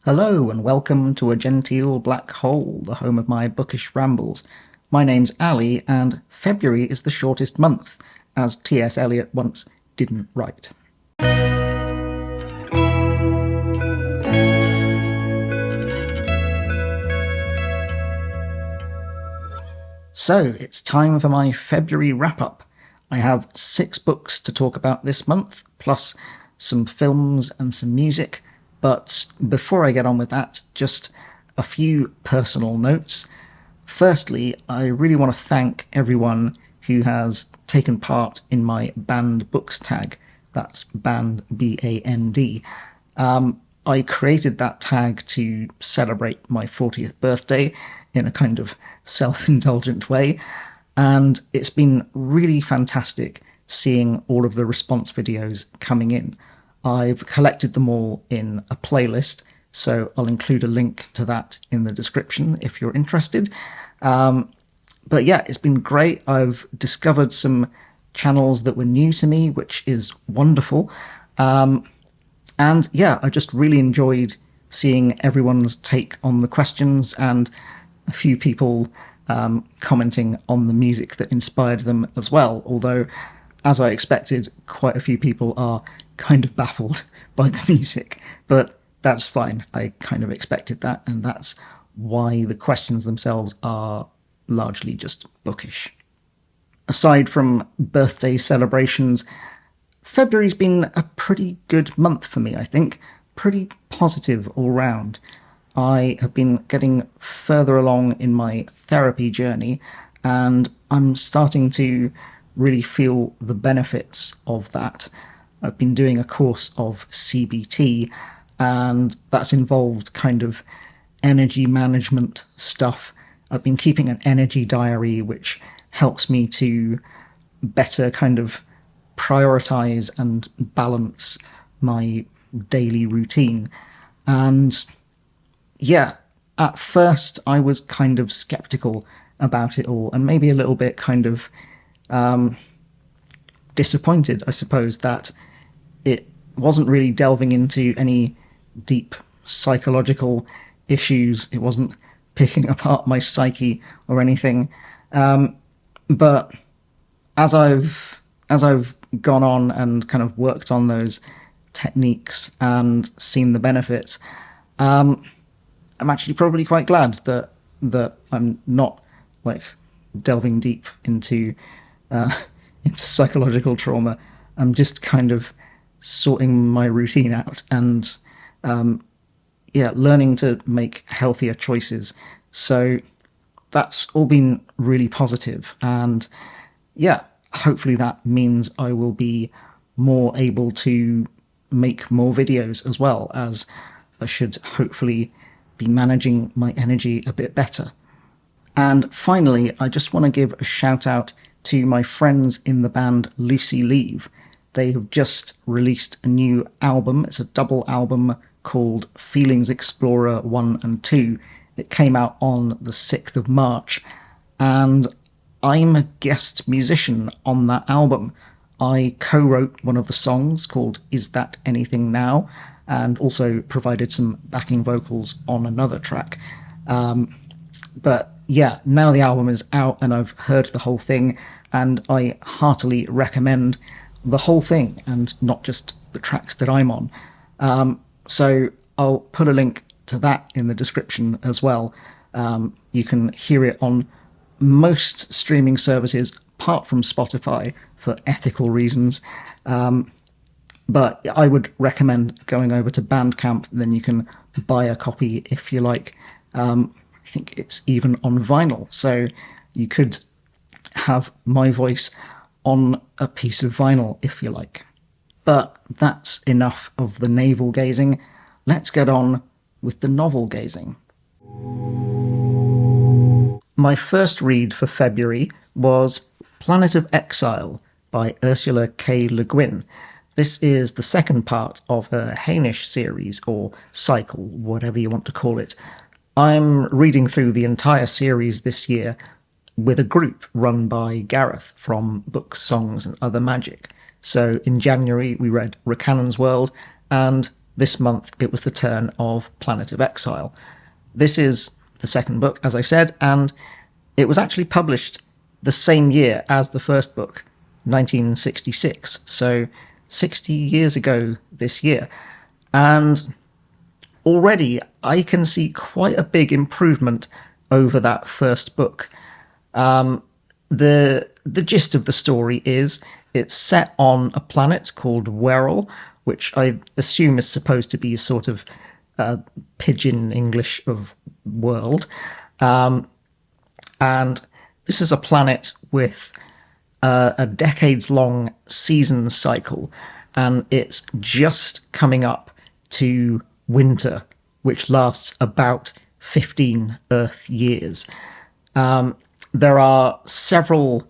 Hello and welcome to a genteel black hole, the home of my bookish rambles. My name's Ali, and February is the shortest month, as T.S. Eliot once didn't write. So, it's time for my February wrap-up. I have 6 books to talk about this month, plus some films and some music, but before I get on with that, just a few personal notes. Firstly, I really want to thank everyone who has taken part in my banned books tag. That's banned, B-A-N-D. I created that tag to celebrate my 40th birthday in a kind of self-indulgent way, and it's been really fantastic seeing all of the response videos coming in. I've collected them all in a playlist, so I'll include a link to that in the description if you're interested. But yeah, it's been great. I've discovered some channels that were new to me, which is wonderful. And yeah, I just really enjoyed seeing everyone's take on the questions and a few people commenting on the music that inspired them as well. Although, as I expected, quite a few people are kind of baffled by the music, but that's fine. I kind of expected that, and that's why the questions themselves are largely just bookish. Aside from birthday celebrations, February's been a pretty good month for me, I think. Pretty positive all round. I have been getting further along in my therapy journey, and I'm starting to really feel the benefits of that. I've been doing a course of CBT, and that's involved kind of energy management stuff. I've been keeping an energy diary, which helps me to better kind of prioritize and balance my daily routine. And yeah, at first I was kind of skeptical about it all, and maybe a little bit kind of disappointed, I suppose, that it wasn't really delving into any deep psychological issues. It wasn't picking apart my psyche or anything. But as I've gone on and kind of worked on those techniques and seen the benefits, I'm actually probably quite glad that I'm not like delving deep into psychological trauma. I'm just kind of sorting my routine out and learning to make healthier choices. So that's all been really positive, and yeah, hopefully that means I will be more able to make more videos, as well as I should hopefully be managing my energy a bit better. And finally, I just want to give a shout out to my friends in the band Lucy Leave. They have just released a new album. It's a double album called Feelings Explorer 1 and 2. It came out on the 6th of March, and I'm a guest musician on that album. I co-wrote one of the songs called Is That Anything Now, and also provided some backing vocals on another track. But yeah, now the album is out and I've heard the whole thing, and I heartily recommend the whole thing and not just the tracks that I'm on. So I'll put a link to that in the description as well. You can hear it on most streaming services apart from Spotify for ethical reasons. But I would recommend going over to Bandcamp, then you can buy a copy if you like. I think it's even on vinyl, so you could have my voice on a piece of vinyl if you like. But that's enough of the navel gazing. Let's get on with the novel gazing. My first read for February was Planet of Exile by Ursula K. Le Guin. This is the second part of her Hainish series, or cycle, whatever you want to call it. I'm reading through the entire series this year with a group run by Gareth from Books, Songs and Other Magic. So in January we read Ricannon's World, and this month it was the turn of Planet of Exile. This is the second book, as I said, and it was actually published the same year as the first book, 1966, so 60 years ago this year. And already I can see quite a big improvement over that first book. The gist of the story is it's set on a planet called Werrell, which I assume is supposed to be a sort of pidgin English of world. And this is a planet with a decades-long season cycle, and it's just coming up to winter, which lasts about 15 Earth years. There are several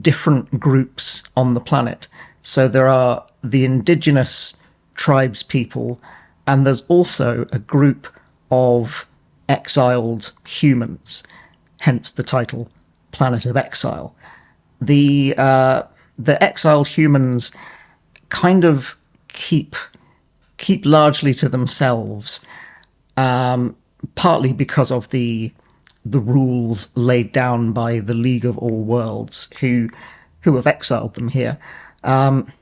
different groups on the planet. So there are the indigenous tribes people, and there's also a group of exiled humans, hence the title Planet of Exile. The exiled humans kind of keep largely to themselves, partly because of the rules laid down by the League of All Worlds, who have exiled them here, and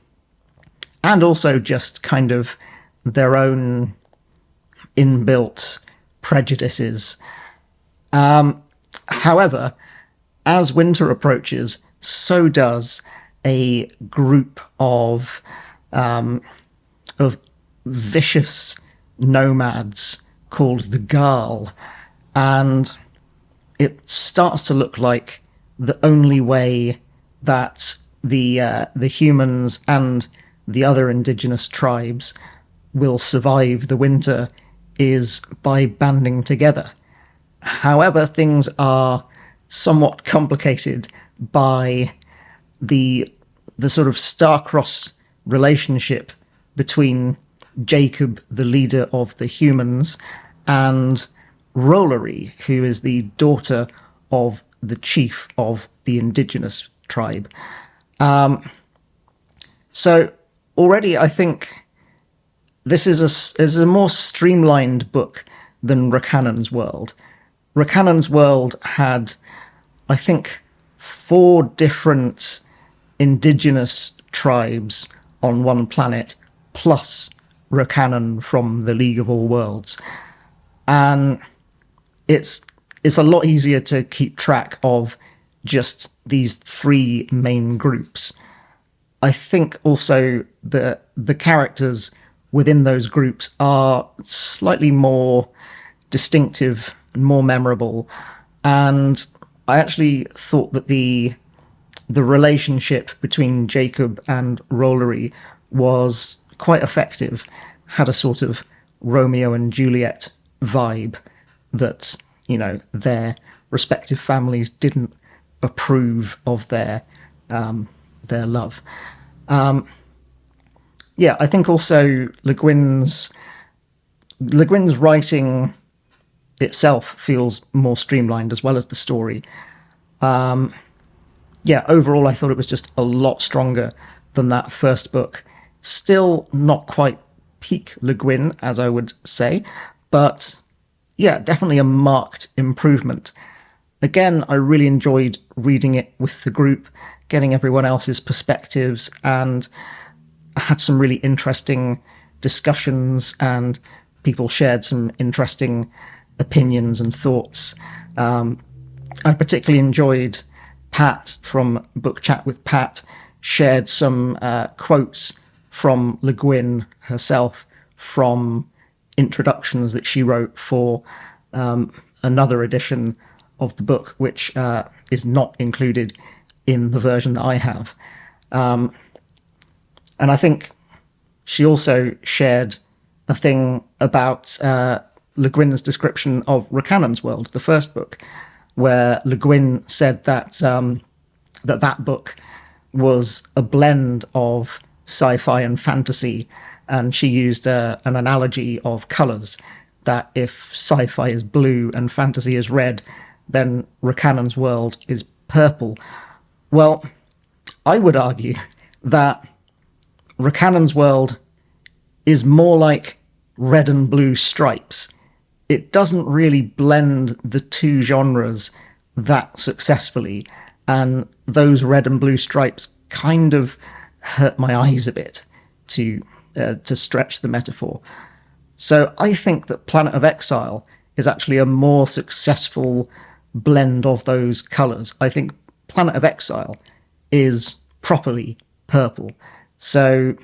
also just kind of their own inbuilt prejudices. However, as winter approaches, so does a group of vicious nomads called the Garl, and it starts to look like the only way that the humans and the other indigenous tribes will survive the winter is by banding together. However, things are somewhat complicated by the sort of star-crossed relationship between Jacob, the leader of the humans, and Rollery, who is the daughter of the chief of the indigenous tribe. So already I think this is a more streamlined book than Racannon's World. Racannon's World had, I think, 4 different indigenous tribes on one planet, plus Racannon from the League of All Worlds. And it's a lot easier to keep track of just these 3 main groups. I think also the characters within those groups are slightly more distinctive and more memorable. And I actually thought that the relationship between Jacob and Rollery was quite effective, had a sort of Romeo and Juliet vibe that, you know, their respective families didn't approve of their love. I think also Le Guin's writing itself feels more streamlined, as well as the story. Overall, I thought it was just a lot stronger than that first book. Still not quite peak Le Guin, as I would say, but yeah, definitely a marked improvement. Again, I really enjoyed reading it with the group, getting everyone else's perspectives, and I had some really interesting discussions, and people shared some interesting opinions and thoughts. I particularly enjoyed Pat from Book Chat with Pat, shared some quotes from Le Guin herself from introductions that she wrote for another edition of the book, which is not included in the version that I have. And I think she also shared a thing about Le Guin's description of Racannon's World, the first book, where Le Guin said that that book was a blend of sci-fi and fantasy, and she used an analogy of colours, that if sci-fi is blue and fantasy is red, then Racannon's World is purple. Well, I would argue that Racannon's World is more like red and blue stripes. It doesn't really blend the two genres that successfully, and those red and blue stripes kind of hurt my eyes a bit, to stretch the metaphor. So I think that Planet of Exile is actually a more successful blend of those colours. I think Planet of Exile is properly purple. So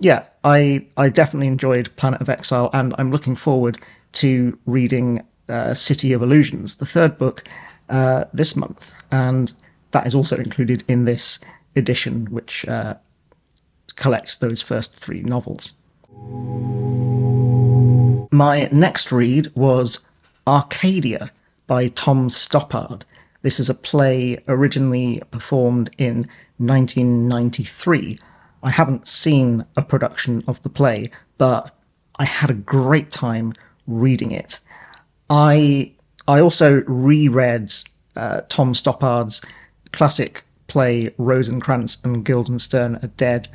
yeah, I definitely enjoyed Planet of Exile, and I'm looking forward to reading City of Illusions, the third book, this month. And that is also included in this edition, which collects those first three novels. My next read was Arcadia by Tom Stoppard. This is a play originally performed in 1993. I haven't seen a production of the play, but I had a great time reading it. I also reread Tom Stoppard's classic play Rosencrantz and Guildenstern are Dead,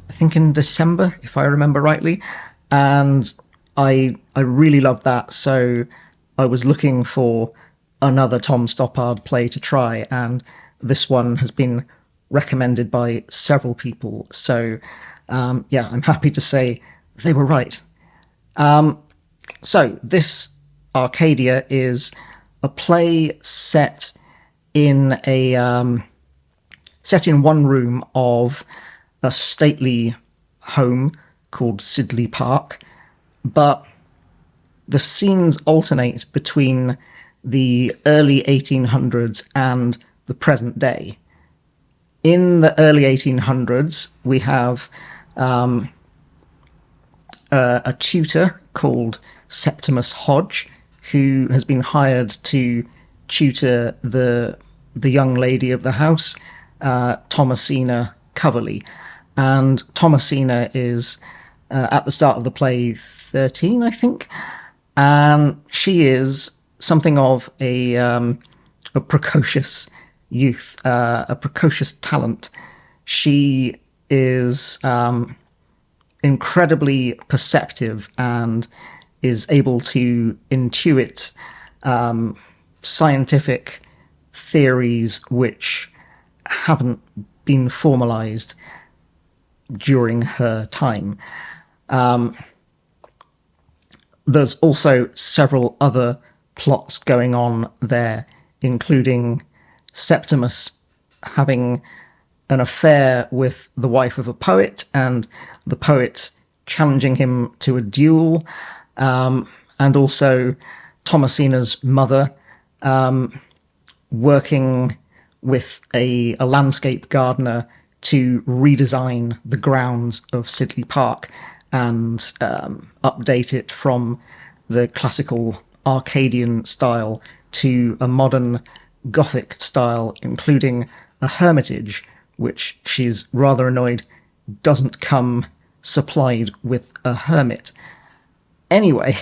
I think in December, if I remember rightly, and I really loved that, so I was looking for another Tom Stoppard play to try, and this one has been recommended by several people, so yeah, I'm happy to say they were right. So this Arcadia is a play set in one room of a stately home called Sidley Park, but the scenes alternate between the early 1800s and the present day. In the early 1800s, we have a tutor called Septimus Hodge, who has been hired to tutor the young lady of the house, Thomasina Coverley. And Thomasina is, at the start of the play, 13, I think, and she is something of a precocious youth, a precocious talent. She is incredibly perceptive and is able to intuit scientific theories which haven't been formalized during her time. There's also several other plots going on there, including Septimus having an affair with the wife of a poet, and the poet challenging him to a duel, and also Thomasina's mother working with a landscape gardener to redesign the grounds of Sidley Park and update it from the classical Arcadian style to a modern Gothic style, including a hermitage, which she's rather annoyed doesn't come supplied with a hermit. Anyway,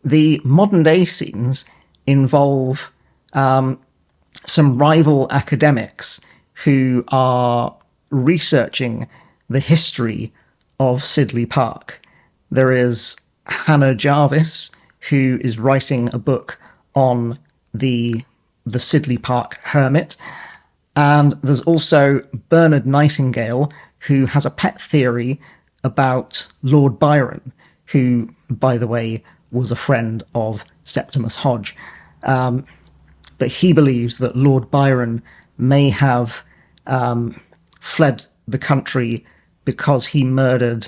the modern day scenes involve some rival academics who are researching the history of Sidley Park. There is Hannah Jarvis, who is writing a book on the Sidley Park hermit, and there's also Bernard Nightingale, who has a pet theory about Lord Byron, who, by the way, was a friend of Septimus Hodge. But he believes that Lord Byron may have fled the country because he murdered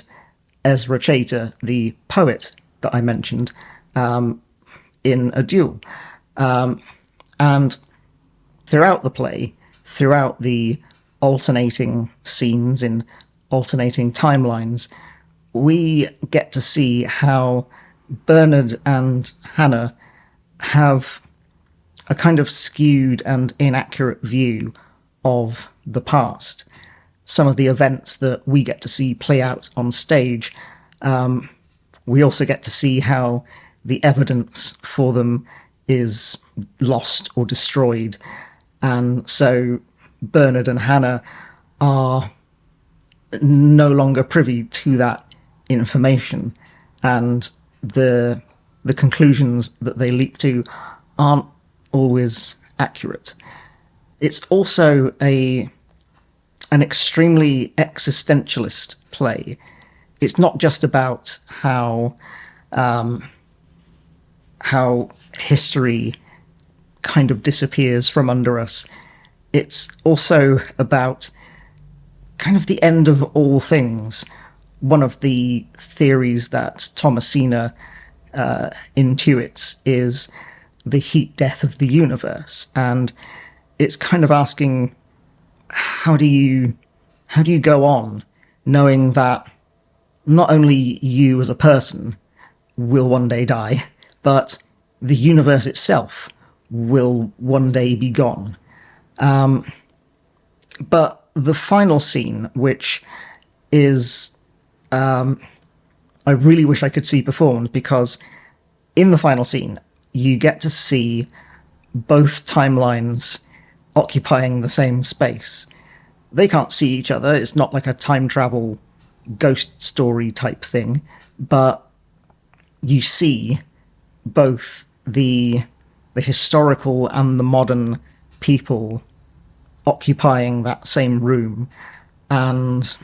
Ezra Chater, the poet that I mentioned, in a duel. And throughout the play, throughout the alternating scenes in alternating timelines, we get to see how Bernard and Hannah have a kind of skewed and inaccurate view of the past. Some of the events that we get to see play out on stage, we also get to see how the evidence for them is lost or destroyed. And so Bernard and Hannah are no longer privy to that information, and the conclusions that they leap to aren't always accurate. It's also an extremely existentialist play. It's not just about how history kind of disappears from under us. It's also about kind of the end of all things. One of the theories that Thomasina intuits is the heat death of the universe, and it's kind of asking, how do you go on knowing that not only you as a person will one day die, but the universe itself will one day be gone. But the final scene, which is, I really wish I could see performed, because in the final scene, you get to see both timelines occupying the same space. They can't see each other. It's not like a time travel ghost story type thing, but you see both the historical and the modern people occupying that same room, and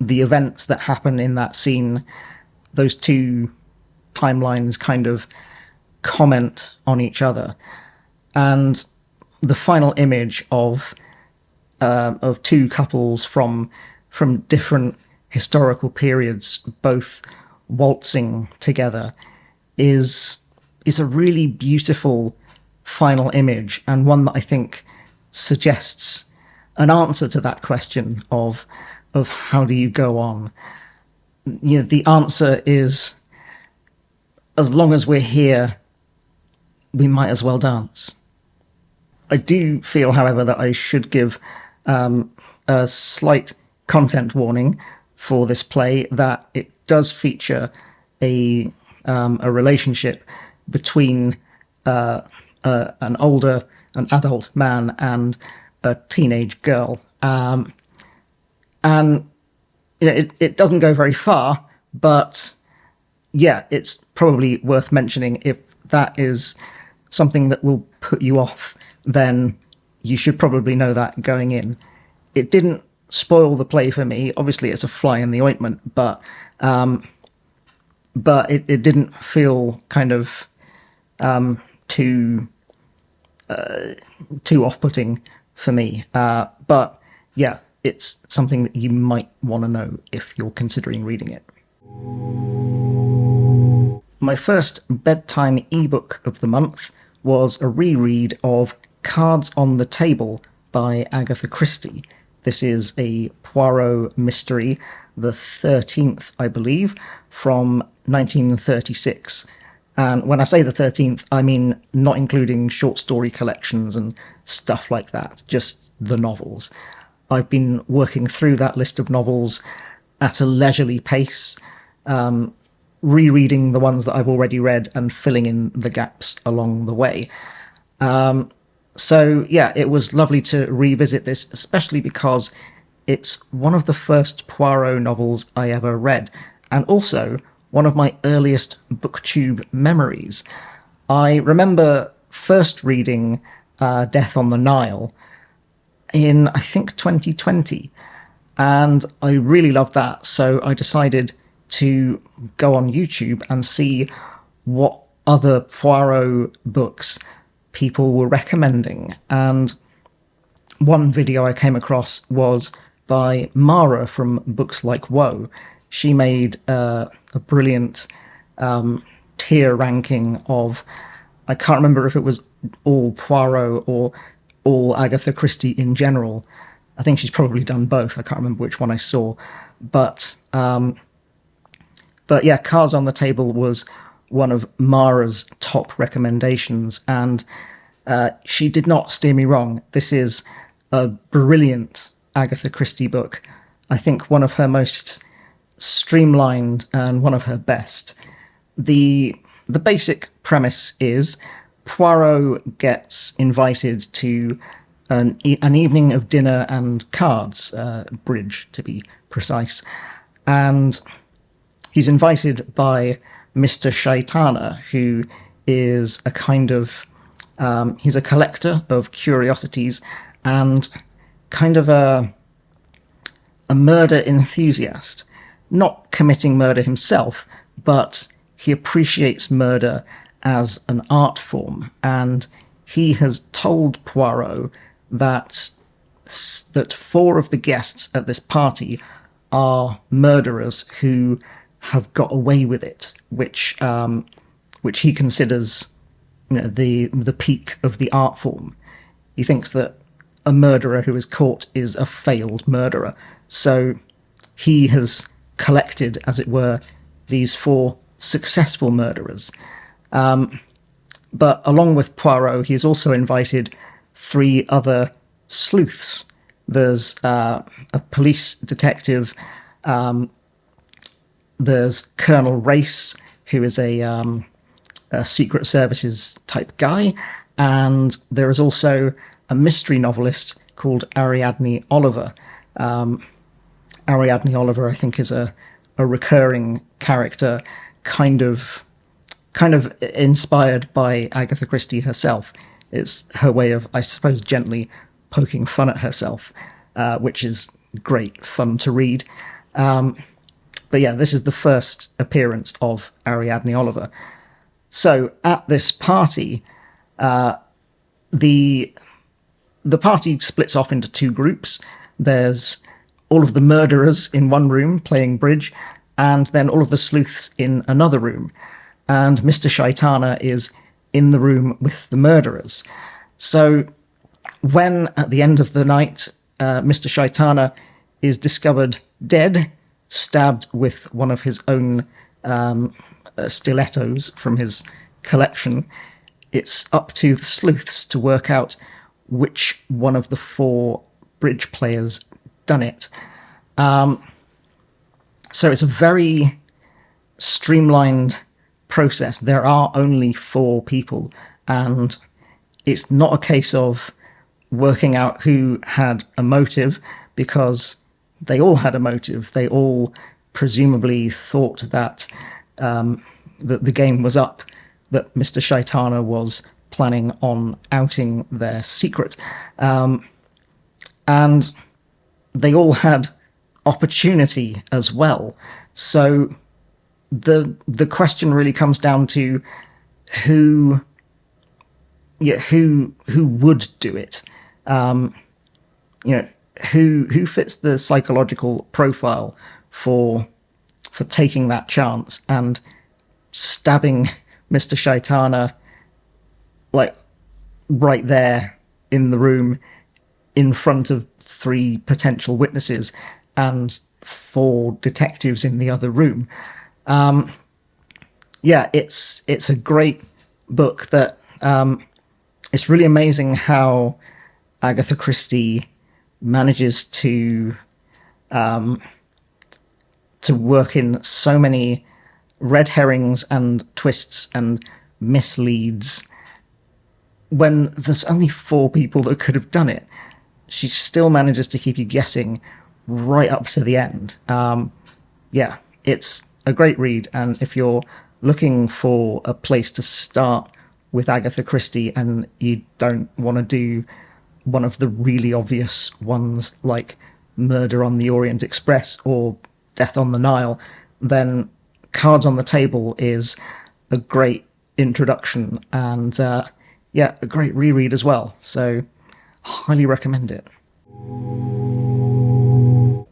the events that happen in that scene, those two timelines kind of comment on each other. And the final image of two couples from different historical periods both waltzing together is a really beautiful final image, and one that I think suggests an answer to that question of how do you go on. You know, the answer is, as long as we're here, we might as well dance. I do feel, however, that I should give a slight content warning for this play, that it does feature a relationship between an adult man and a teenage girl, and you know, it doesn't go very far, but yeah, it's probably worth mentioning. If that is something that will put you off, then you should probably know that going in. It didn't spoil the play for me. Obviously, it's a fly in the ointment, but it didn't feel kind of too off-putting for me. But yeah, it's something that you might want to know if you're considering reading it. My first bedtime ebook of the month was a reread of Cards on the Table by Agatha Christie. This is a Poirot mystery, the 13th, I believe, from 1936. And when I say the 13th, I mean not including short story collections and stuff like that, just the novels. I've been working through that list of novels at a leisurely pace, rereading the ones that I've already read and filling in the gaps along the way. So yeah, it was lovely to revisit this, especially because it's one of the first Poirot novels I ever read, and also one of my earliest booktube memories. I remember first reading Death on the Nile in, I think, 2020, and I really loved that, so I decided to go on YouTube and see what other Poirot books people were recommending. And one video I came across was by Mara from Books Like Woe. She made a brilliant tier ranking of, I can't remember if it was all Poirot or all Agatha Christie in general. I think she's probably done both. I can't remember which one I saw. But yeah, Cards on the Table was one of Mara's top recommendations, and she did not steer me wrong. This is a brilliant Agatha Christie book. I think one of her most streamlined and one of her best. The basic premise is Poirot gets invited to an evening of dinner and cards, bridge to be precise, and he's invited by Mr. Shaitana, who is a kind of he's a collector of curiosities and kind of a murder enthusiast, not committing murder himself, but he appreciates murder as an art form, and he has told Poirot that 4 of the guests at this party are murderers who have got away with it, which he considers, the peak of the art form. He thinks that a murderer who is caught is a failed murderer. So he has collected, as it were, these 4 successful murderers. But along with Poirot, he's also invited 3 other sleuths. There's a police detective, there's Colonel Race, who is a Secret Services type guy, and there is also a mystery novelist called Ariadne Oliver. Ariadne Oliver, I think, is a recurring character, kind of inspired by Agatha Christie herself. It's her way of, I suppose, gently poking fun at herself, which is great fun to read. But yeah, this is the first appearance of Ariadne Oliver. So at this party, the party splits off into 2 groups. There's all of the murderers in one room playing bridge, and then all of the sleuths in another room. And Mr. Shaitana is in the room with the murderers. So when, at the end of the night, Mr. Shaitana is discovered dead, stabbed with one of his own stilettos from his collection, it's up to the sleuths to work out which one of the 4 bridge players done it. So it's a very streamlined process. There are only 4 people, and it's not a case of working out who had a motive, because they all had a motive. They all presumably thought that that the game was up, that Mr. Shaitana was planning on outing their secret. And they all had opportunity as well. So the question really comes down to who would do it. Who fits the psychological profile for taking that chance and stabbing Mr. Shaitana, like, right there in the room in front of 3 potential witnesses and 4 detectives in the other room. It's a great book that it's really amazing how Agatha Christie manages to work in so many red herrings and twists and misleads when there's only 4 people that could have done it. She still manages to keep you guessing right up to the end. It's a great read, and if you're looking for a place to start with Agatha Christie and you don't want to do one of the really obvious ones like Murder on the Orient Express or Death on the Nile, then Cards on the Table is a great introduction and a great reread as well. So highly recommend it.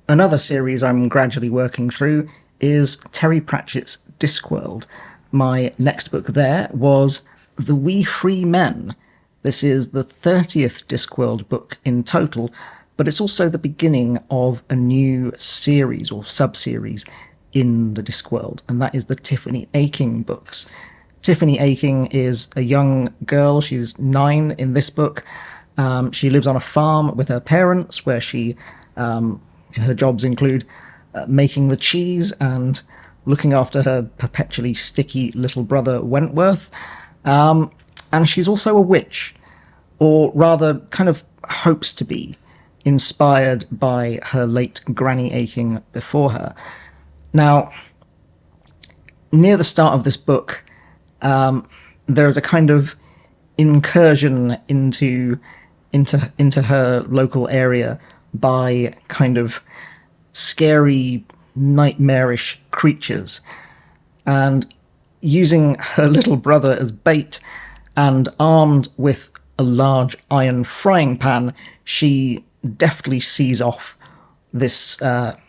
Another series I'm gradually working through is Terry Pratchett's Discworld. My next book there was The We Free Men. This is the 30th Discworld book in total, but it's also the beginning of a new series or sub-series in the Discworld, and that is the Tiffany Aching books. Tiffany Aching is a young girl. She's 9 in this book. She lives on a farm with her parents, where her jobs include making the cheese and looking after her perpetually sticky little brother Wentworth. And she's also a witch, or rather kind of hopes to be, inspired by her late Granny Aching before her. Now, near the start of this book, there is a kind of incursion into her local area by kind of scary, nightmarish creatures, and using her little brother as bait and armed with a large iron frying pan, she deftly sees off this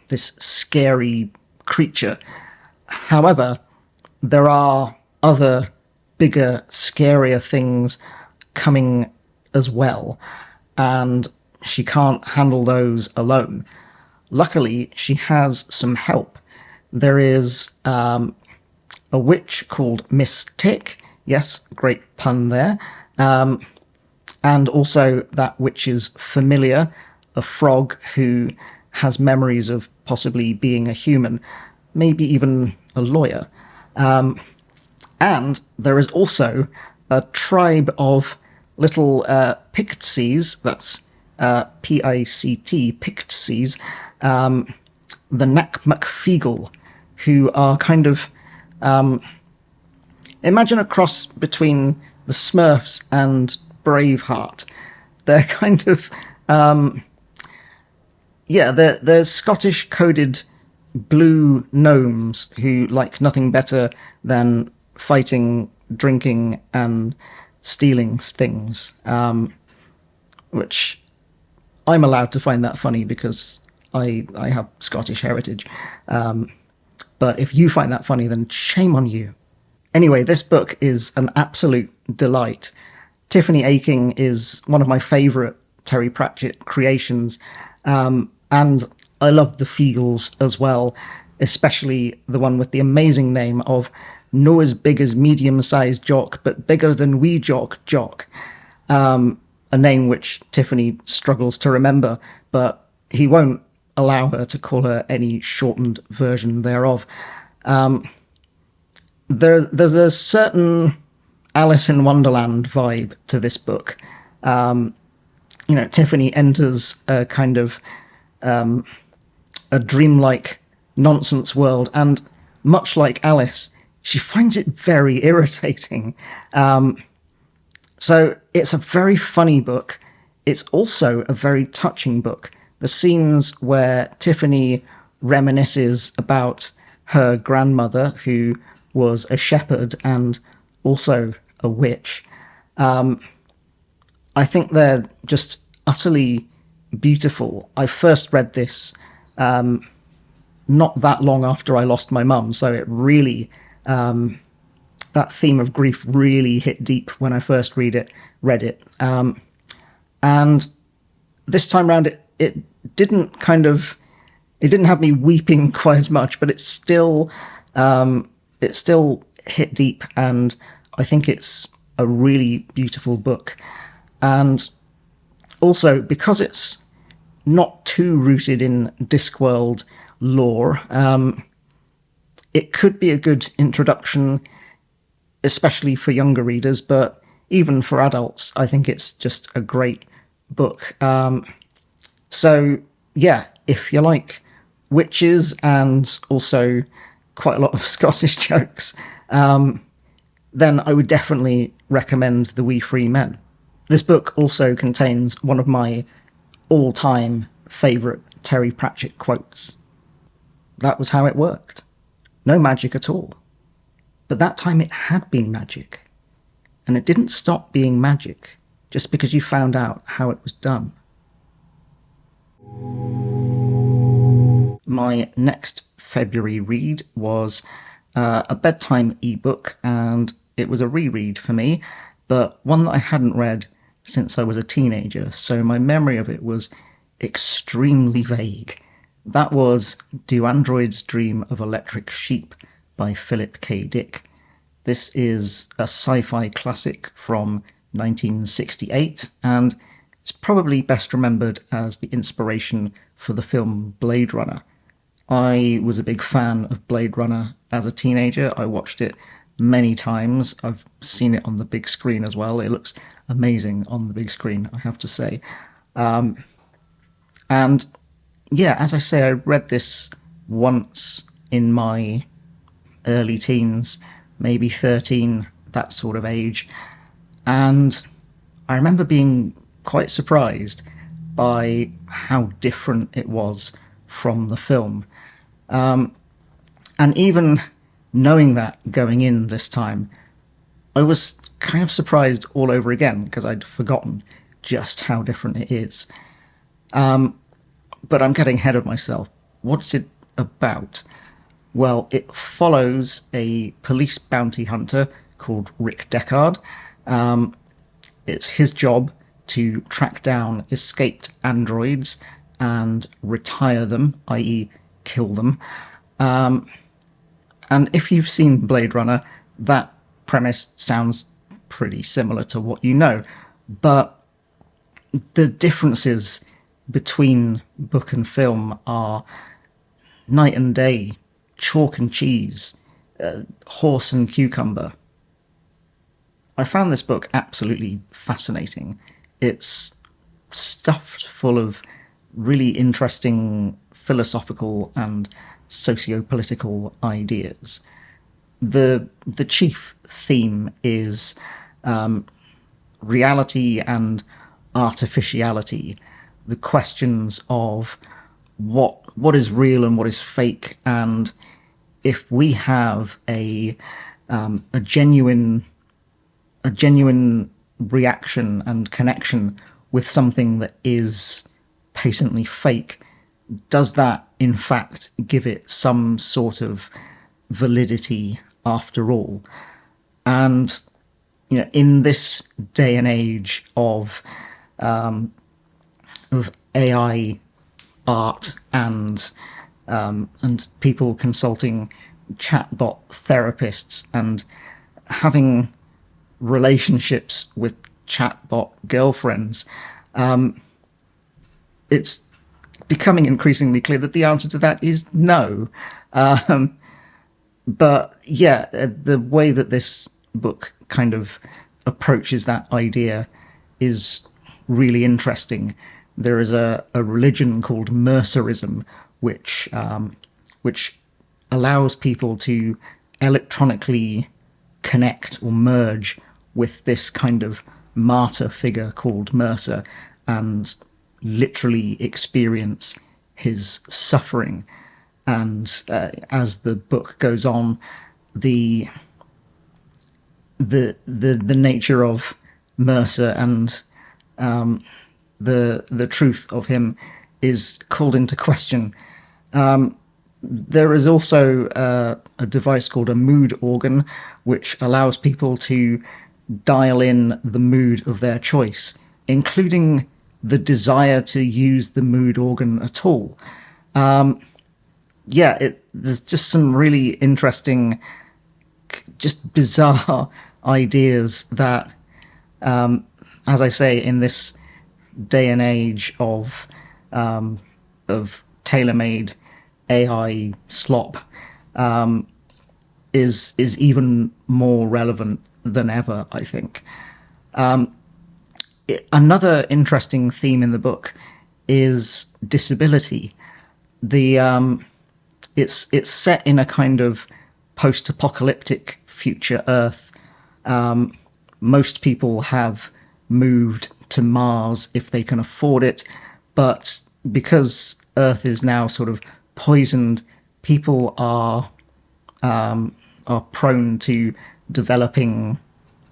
scary creature. However, there are other bigger, scarier things coming as well, and she can't handle those alone. Luckily, she has some help. There is a witch called Miss Tick. Yes, great pun there. And also that witch's familiar, a frog who has memories of possibly being a human, maybe even a lawyer. And there is also a tribe of little Pixies, that's Pict, Pixies, the Nakmukfeagle, who are kind of, imagine a cross between the Smurfs and Braveheart. They're kind of, they're Scottish coded blue gnomes who like nothing better than fighting, drinking, and stealing things, which I'm allowed to find that funny because I have Scottish heritage. But if you find that funny, then shame on you. Anyway, this book is an absolute delight. Tiffany Aching is one of my favourite Terry Pratchett creations, and I love the Feagles as well, especially the one with the amazing name of No as big as medium-sized jock, but bigger than wee jock, a name which Tiffany struggles to remember, but he won't allow her to call her any shortened version thereof. There's a certain Alice in Wonderland vibe to this book. Tiffany enters a kind of a dreamlike nonsense world, and much like Alice, she finds it very irritating. So it's a very funny book. It's also a very touching book. The scenes where Tiffany reminisces about her grandmother, who was a shepherd and also a witch, I think they're just utterly beautiful. I first read this not that long after I lost my mum, so it really, that theme of grief really hit deep when I first read it. And this time round, it didn't have me weeping quite as much, but it still hit deep, and I think it's a really beautiful book. And also, because it's not too rooted in Discworld lore, it could be a good introduction, especially for younger readers, but even for adults, I think it's just a great book. So, yeah, if you like witches and also quite a lot of Scottish jokes, then I would definitely recommend The Wee Free Men. This book also contains one of my all-time favourite Terry Pratchett quotes. That was how it worked. No magic at all. But that time it had been magic. And it didn't stop being magic just because you found out how it was done. My next February read was a bedtime ebook, and it was a reread for me, but one that I hadn't read since I was a teenager, so my memory of it was extremely vague. That was Do Androids Dream of Electric Sheep by Philip K. Dick. This is a sci-fi classic from 1968, and it's probably best remembered as the inspiration for the film Blade Runner. I was a big fan of Blade Runner as a teenager. I watched it many times. I've seen it on the big screen as well. It looks amazing on the big screen, I have to say. And yeah, as I say, I read this once in my early teens, maybe 13, that sort of age. And I remember being quite surprised by how different it was from the film. And even knowing that going in this time, I was kind of surprised all over again because I'd forgotten just how different it is. But I'm getting ahead of myself. What's it about? Well, it follows a police bounty hunter called Rick Deckard. It's his job to track down escaped androids and retire them, i.e., kill them. And if you've seen Blade Runner, that premise sounds pretty similar to what you know. But the differences between book and film are night and day, chalk and cheese, horse and cucumber. I found this book absolutely fascinating. It's stuffed full of really interesting philosophical and socio-political ideas. The chief theme is reality and artificiality, the questions of what is real and what is fake, and if we have a genuine reaction and connection with something that is patently fake, does that in fact give it some sort of validity after all? And in this day and age of AI art and people consulting chatbot therapists and having relationships with chatbot girlfriends, it's becoming increasingly clear that the answer to that is no. But yeah, the way that this book kind of approaches that idea is really interesting. There is a religion called Mercerism, which allows people to electronically connect or merge with this kind of martyr figure called Mercer and literally experience his suffering. And as the book goes on, the nature of Mercer and the truth of him is called into question. There is also a device called a mood organ, which allows people to dial in the mood of their choice, including the desire to use the mood organ at all. There's just some really interesting, just bizarre ideas that, as I say, in this day and age of tailor-made AI slop, is even more relevant than ever, I think. Another interesting theme in the book is disability. It's set in a kind of post-apocalyptic future Earth. Most people have moved to Mars if they can afford it, but because Earth is now sort of poisoned, people are prone to developing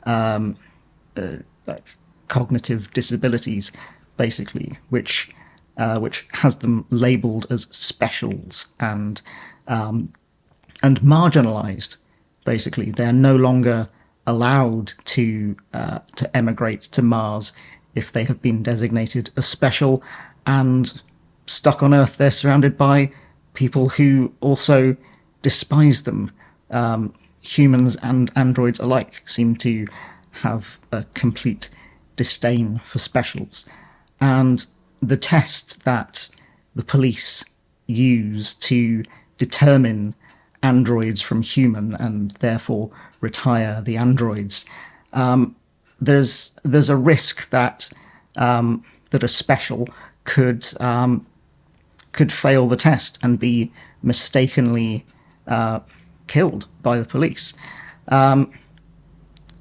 like cognitive disabilities, basically, which has them labelled as specials and marginalised. Basically, they're no longer allowed to emigrate to Mars if they have been designated as special, and stuck on Earth, they're surrounded by people who also despise them. Humans and androids alike seem to have a complete disdain for specials. And the test that the police use to determine androids from human and therefore retire the androids, there's a risk that a special could fail the test and be mistakenly killed by the police.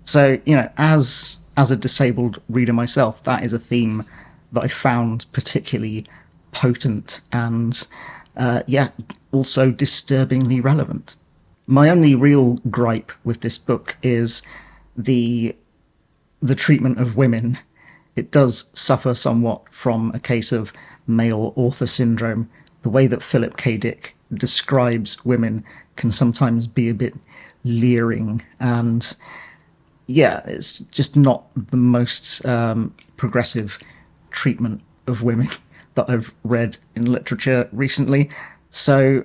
So, as a disabled reader myself, that is a theme that I found particularly potent and, also disturbingly relevant. My only real gripe with this book is the treatment of women. It does suffer somewhat from a case of male author syndrome. The way that Philip K. Dick describes women can sometimes be a bit leering, and it's just not the most progressive treatment of women that I've read in literature recently. So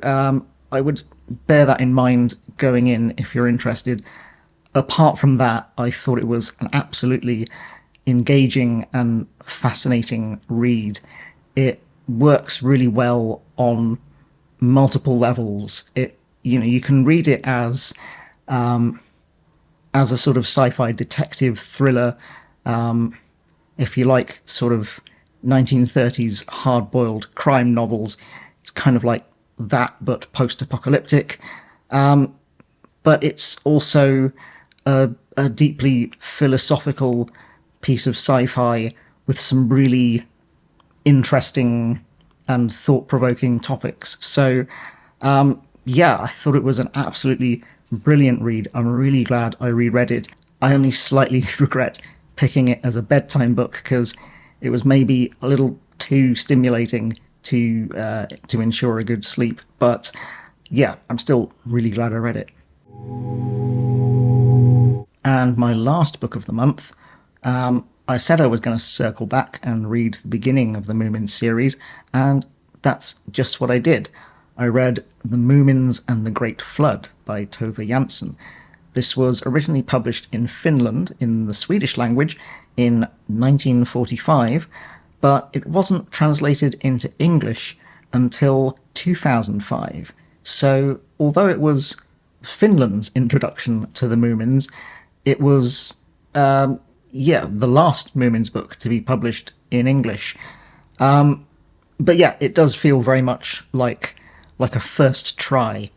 I would bear that in mind going in if you're interested. Apart from that, I thought it was an absolutely engaging and fascinating read. It works really well on multiple levels. You can read it as a sort of sci-fi detective thriller. If you like sort of 1930s hard-boiled crime novels, it's kind of like that, but post-apocalyptic. But it's also a deeply philosophical piece of sci-fi with some really interesting and thought-provoking topics. So, I thought it was an absolutely brilliant read. I'm really glad I reread it. I only slightly regret picking it as a bedtime book because it was maybe a little too stimulating to ensure a good sleep. But I'm still really glad I read it. And my last book of the month, I said I was going to circle back and read the beginning of the Moomins series, and that's just what I did. I read The Moomins and the Great Flood by Tove Jansson. This was originally published in Finland in the Swedish language in 1945, but it wasn't translated into English until 2005. So, although it was Finland's introduction to the Moomins, it was, the last Moomins book to be published in English. But it does feel very much like a first try.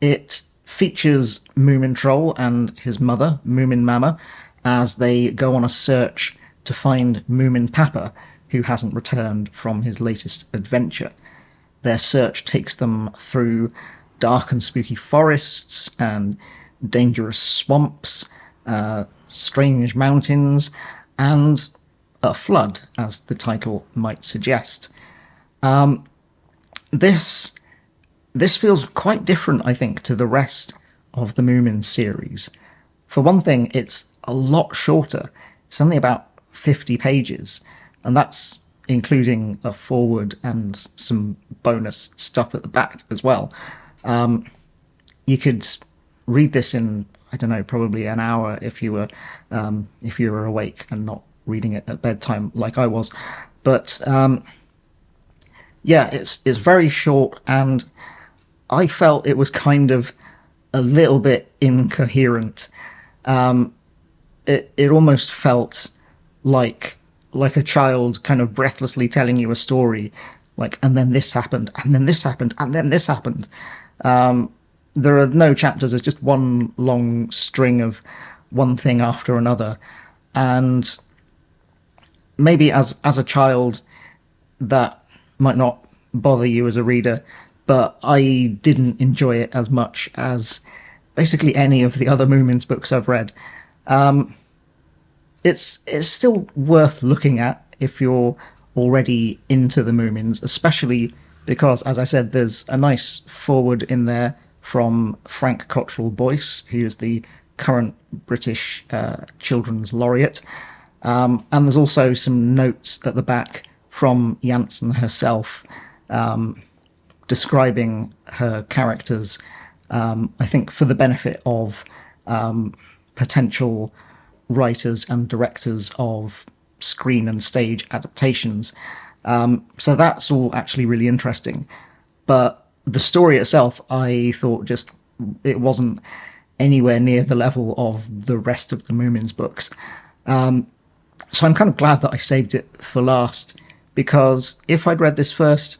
It features Moomin Troll and his mother, Moomin Mama, as they go on a search to find Moomin Papa, who hasn't returned from his latest adventure. Their search takes them through dark and spooky forests and dangerous swamps, strange mountains, and a flood, as the title might suggest. This feels quite different, I think, to the rest of the Moomins series. For one thing, it's a lot shorter. It's only about 50 pages, and that's including a foreword and some bonus stuff at the back as well. You could read this in, I don't know, probably an hour if you were awake and not reading it at bedtime like I was. But it's very short, and I felt it was kind of a little bit incoherent. It almost felt like a child kind of breathlessly telling you a story, like, and then this happened, and then this happened, and then this happened. There are no chapters, there's just one long string of one thing after another. And maybe as a child, that might not bother you as a reader, but I didn't enjoy it as much as basically any of the other Moomins books I've read. It's still worth looking at if you're already into the Moomins, especially because, as I said, there's a nice foreword in there from Frank Cottrell Boyce, who is the current British Children's Laureate. And there's also some notes at the back from Jansson herself, describing her characters, I think for the benefit of potential writers and directors of screen and stage adaptations. So that's all actually really interesting. But the story itself, I thought it wasn't anywhere near the level of the rest of the Moomins books. So I'm kind of glad that I saved it for last, because if I'd read this first,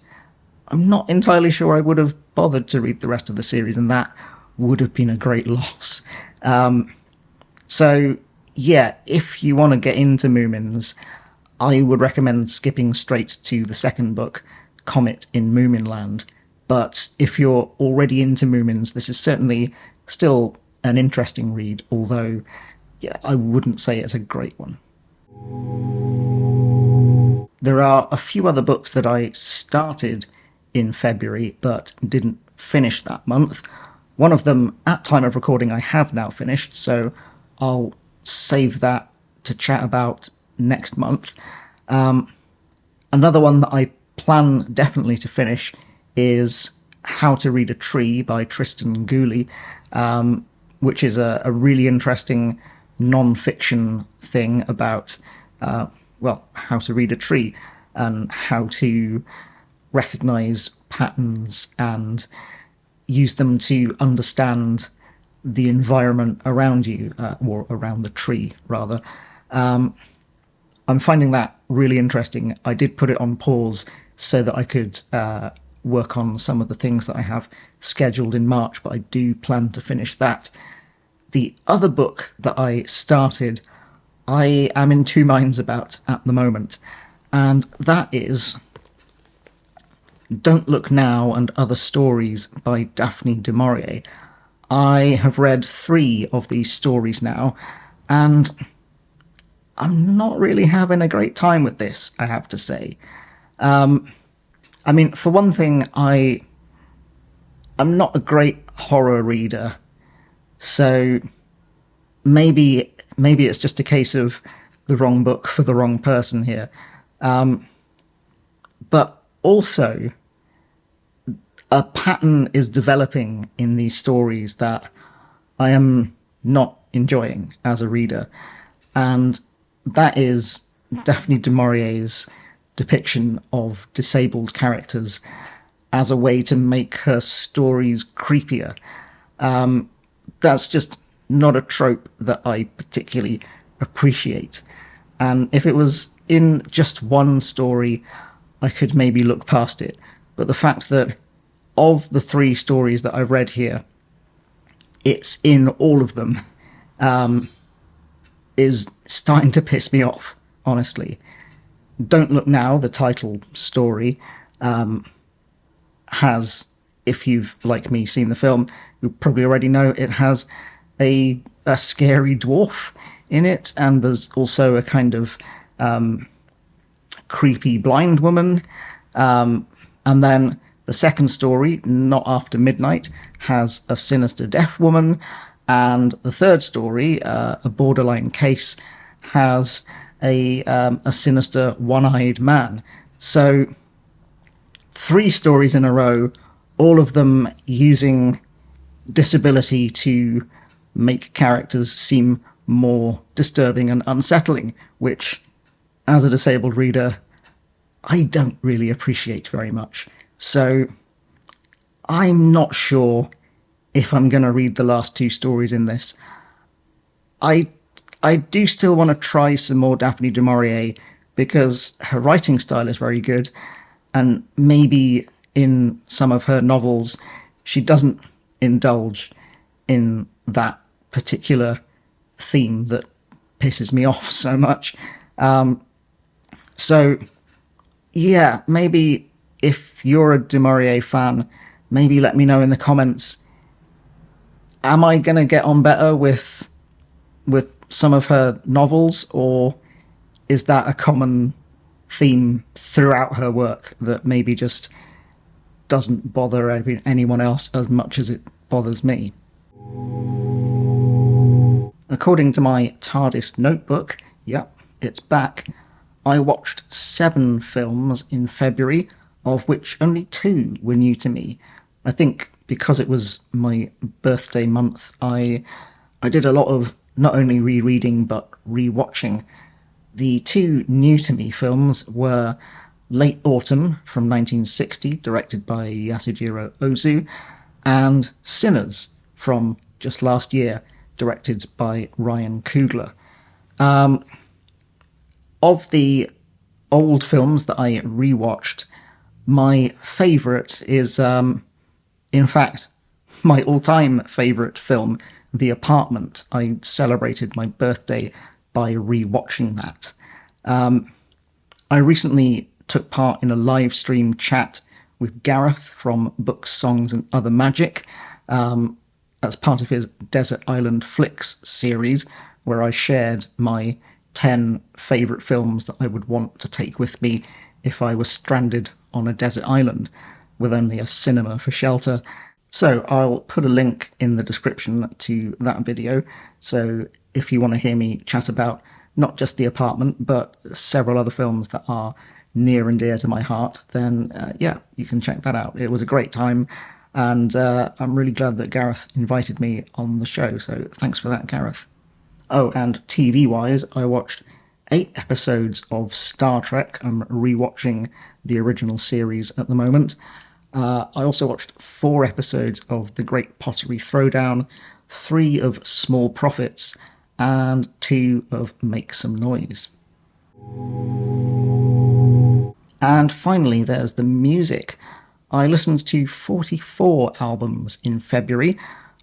I'm not entirely sure I would have bothered to read the rest of the series, and that would have been a great loss. So, yeah, if you want to get into Moomins, I would recommend skipping straight to the second book, Comet in Moominland. But if you're already into Moomins, this is certainly still an interesting read, although, yeah, I wouldn't say it's a great one. There are a few other books that I started in February but didn't finish that month. One of them, at time of recording, I have now finished, so I'll save that to chat about next month. Another one that I plan definitely to finish is How to Read a Tree by Tristan and Gooley, which is a really interesting non-fiction thing about how to read a tree and how to recognize patterns and use them to understand the environment around you, or around the tree, rather. I'm finding that really interesting. I did put it on pause so that I could work on some of the things that I have scheduled in March, but I do plan to finish that. The other book that I started, I am in two minds about at the moment, and that is Don't Look Now and Other Stories by Daphne du Maurier. I have read 3 of these stories now, and I'm not really having a great time with this, I have to say. I mean, for one thing, I'm not a great horror reader, so maybe it's just a case of the wrong book for the wrong person here. But also, a pattern is developing in these stories that I am not enjoying as a reader, and that is Daphne du Maurier's depiction of disabled characters as a way to make her stories creepier. That's just not a trope that I particularly appreciate. And if it was in just one story, I could maybe look past it. But the fact that of the 3 stories that I've read here, it's in all of them, is starting to piss me off, honestly. Don't Look Now, the title story, has, if you've, like me, seen the film, you probably already know it has a scary dwarf in it, and there's also a kind of creepy blind woman. And then the second story, Not After Midnight, has a sinister deaf woman. And the third story, A Borderline Case, has a sinister one-eyed man. So 3 stories in a row, all of them using disability to make characters seem more disturbing and unsettling, which, as a disabled reader, I don't really appreciate very much. So I'm not sure if I'm going to read the last 2 stories in this. I do still want to try some more Daphne du Maurier because her writing style is very good, and maybe in some of her novels she doesn't indulge in that particular theme that pisses me off so much. So, yeah, maybe if you're a du Maurier fan, maybe let me know in the comments. Am I going to get on better with some of her novels, or is that a common theme throughout her work that maybe just doesn't bother anyone else as much as it bothers me? According to my TARDIS notebook, yep, it's back. I watched 7 films in February, of which only 2 were new to me. I think because it was my birthday month, I did a lot of not only rereading but rewatching. The 2 new to me films were Late Autumn from 1960, directed by Yasujiro Ozu, and Sinners from just last year, directed by Ryan Coogler. Of the old films that I rewatched, my favourite is, in fact, my all-time favourite film, The Apartment. I celebrated my birthday by rewatching that. I recently took part in a live stream chat with Gareth from Books, Songs and Other Magic as part of his Desert Island Flicks series, where I shared my 10 favourite films that I would want to take with me if I was stranded on a desert island with only a cinema for shelter. So I'll put a link in the description to that video. So if you want to hear me chat about not just The Apartment, but several other films that are near and dear to my heart, then yeah, you can check that out. It was a great time, and I'm really glad that Gareth invited me on the show, so thanks for that, Gareth. Oh, and TV-wise, I watched 8 episodes of Star Trek. I'm rewatching the original series at the moment. I also watched 4 episodes of The Great Pottery Throwdown, 3 of Small Profits, and 2 of Make Some Noise. And finally, there's the music. I listened to 44 albums in February,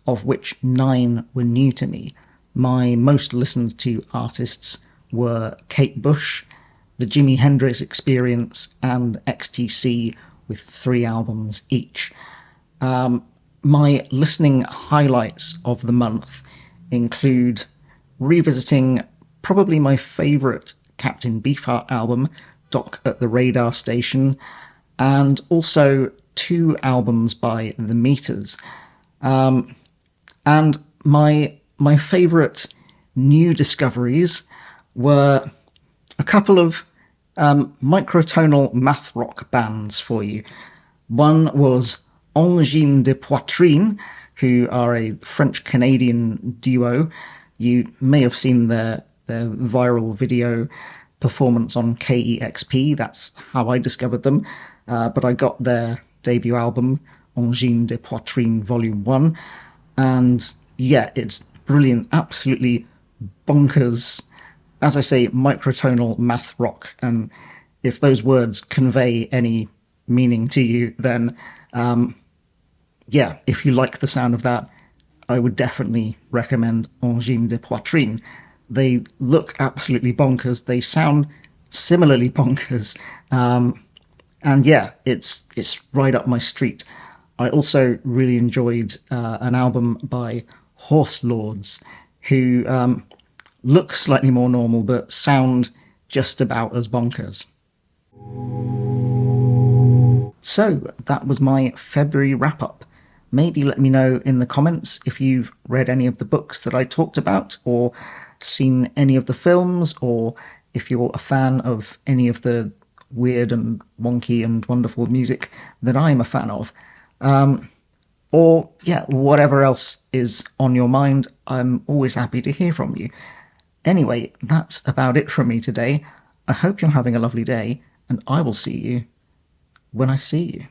of which 9 were new to me. My most listened to artists were Kate Bush, the Jimi Hendrix Experience, and XTC, with 3 albums each. My listening highlights of the month include revisiting probably my favourite Captain Beefheart album, Dock at the Radar Station, and also 2 albums by The Meters. And my favourite new discoveries were a couple of microtonal math rock bands for you. One was Angine de Poitrine, who are a French-Canadian duo. You may have seen their viral video performance on KEXP. That's how I discovered them. But I got their debut album, Angine de Poitrine Volume 1. And yeah, it's brilliant, absolutely bonkers, as I say, microtonal math rock. And if those words convey any meaning to you, then yeah, if you like the sound of that, I would definitely recommend Angine de Poitrine. They look absolutely bonkers. They sound similarly bonkers. And yeah, it's right up my street. I also really enjoyed an album by Horse Lords, who look slightly more normal but sound just about as bonkers. So that was my February wrap-up. Maybe let me know in the comments if you've read any of the books that I talked about, or seen any of the films, or if you're a fan of any of the weird and wonky and wonderful music that I'm a fan of. Or, yeah, whatever else is on your mind, I'm always happy to hear from you. Anyway, that's about it from me today. I hope you're having a lovely day, and I will see you when I see you.